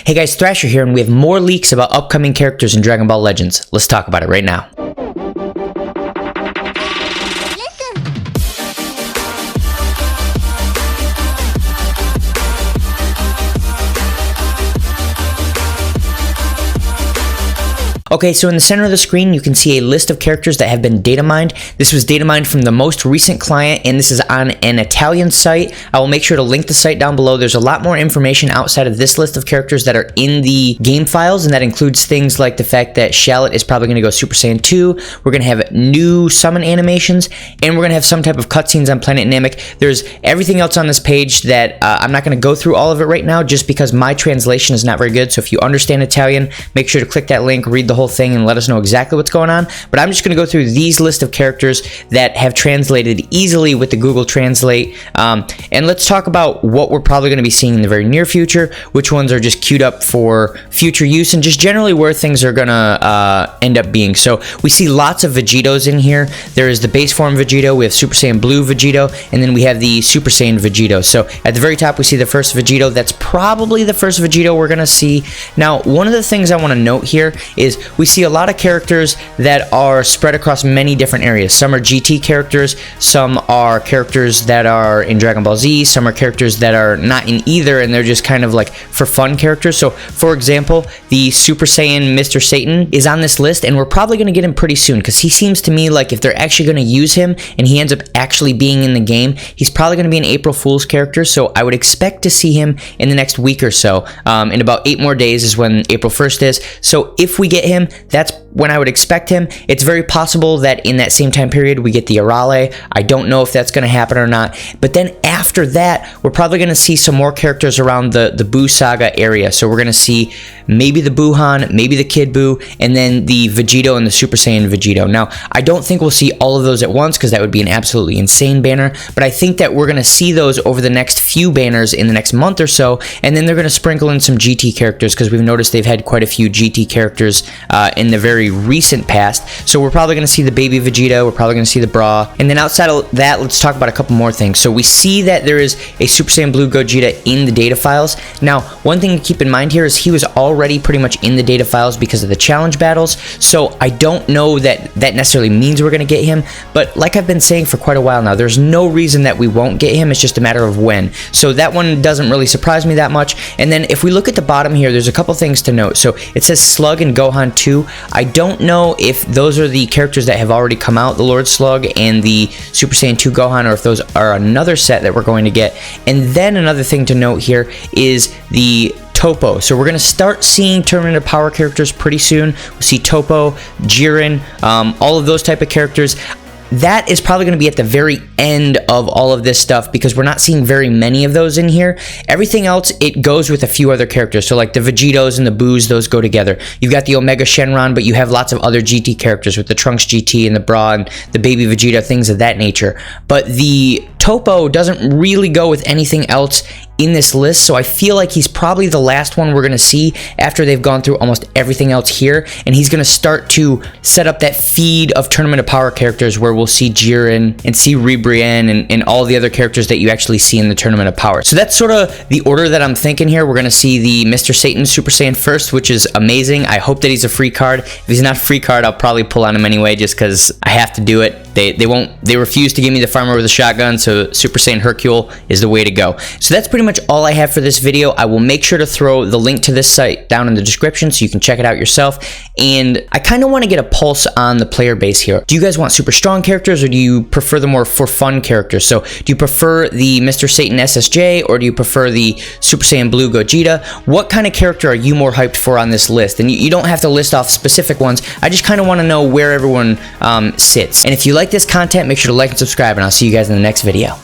Hey guys, Thrasher here, and we have more leaks about upcoming characters in Dragon Ball Legends. Let's talk about it right now. Okay, so in the center of the screen, you can see a list of characters that have been data mined. This was data mined from the most recent client, and this is on an Italian site. I will make sure to link the site down below. There's a lot more information outside of this list of characters that are in the game files, and that includes things like the fact that Shallot is probably going to go Super Saiyan 2. We're going to have new summon animations, and we're going to have some type of cutscenes on Planet Namek. There's everything else on this page that I'm not going to go through all of it right now, just because my translation is not very good. So if you understand Italian, make sure to click that link, read the whole thing, and let us know exactly what's going on. But I'm just going to go through these list of characters that have translated easily with the Google Translate, and let's talk about what we're probably going to be seeing in the very near future, which ones are just queued up for future use, and just generally where things are going to end up being. So we see lots of Vegitos in here. There is the base form Vegito, we have Super Saiyan Blue Vegito, and then we have the Super Saiyan Vegito. So at the very top we see the first Vegito. That's probably the first Vegito we're going to see. Now, one of the things I want to note here is we see a lot of characters that are spread across many different areas. Some are GT characters, some are characters that are in Dragon Ball Z, some are characters that are not in either, and they're just kind of like for fun characters. So for example, the Super Saiyan Mr. Satan is on this list, and we're probably going to get him pretty soon, because he seems to me like if they're actually going to use him and he ends up actually being in the game, he's probably going to be an April Fool's character. So I would expect to see him in the next week or so. In about 8 more days is when April 1st is. So if we get him, that's when I would expect him. It's very possible that in that same time period we get the Arale. I don't know if that's going to happen or not. But then after that, we're probably going to see some more characters around the Buu Saga area. So we're going to see maybe the Buuhan, maybe the Kid Buu, and then the Vegito and the Super Saiyan Vegito. Now, I don't think we'll see all of those at once, because that would be an absolutely insane banner, but I think that we're going to see those over the next few banners in the next month or so, and then they're going to sprinkle in some GT characters, because we've noticed they've had quite a few GT characters in the very recent past. So we're probably going to see the baby Vegeta, we're probably going to see the Bra, and then outside of that, let's talk about a couple more things. So we see that there is a Super Saiyan Blue Gogeta in the data files. Now, one thing to keep in mind here is he was already pretty much in the data files because of the challenge battles, so I don't know that that necessarily means we're going to get him, but like I've been saying for quite a while now, there's no reason that we won't get him. It's just a matter of when. So that one doesn't really surprise me that much. And then if we look at the bottom here, there's a couple things to note. So it says Slug and Gohan 2. I don't know if those are the characters that have already come out, the Lord Slug and the Super Saiyan 2 Gohan, or if those are another set that we're going to get. And then another thing to note here is the Toppo. So we're going to start seeing Tournament of Power characters pretty soon. We'll see Toppo, Jiren, all of those type of characters. That is probably going to be at the very end of all of this stuff, because we're not seeing very many of those in here. Everything else, it goes with a few other characters. So like the Vegitos and the Boos, those go together. You've got the Omega Shenron, but you have lots of other GT characters with the Trunks GT and the Bra and the Baby Vegeta, things of that nature. But the Toppo doesn't really go with anything else in this list, so I feel like he's probably the last one we're going to see after they've gone through almost everything else here, and he's going to start to set up that feed of Tournament of Power characters where we'll see Jiren and see Ribrianne and all the other characters that you actually see in the Tournament of Power. So that's sort of the order that I'm thinking here. We're going to see the Mr. Satan Super Saiyan first, which is amazing. I hope that he's a free card. If he's not a free card, I'll probably pull on him anyway, just because I have to do it. They refuse to give me the farmer with a shotgun, so Super Saiyan Hercule is the way to go. So that's pretty much all I have for this video. I will make sure to throw the link to this site down in the description so you can check it out yourself. And I kind of want to get a pulse on the player base here. Do you guys want super strong characters, or do you prefer the more for fun characters? So do you prefer the Mr. Satan SSJ, or do you prefer the Super Saiyan Blue Gogeta? What kind of character are you more hyped for on this list? And you don't have to list off specific ones. I just kind of want to know where everyone sits. And if you like this content, make sure to like and subscribe, and I'll see you guys in the next video.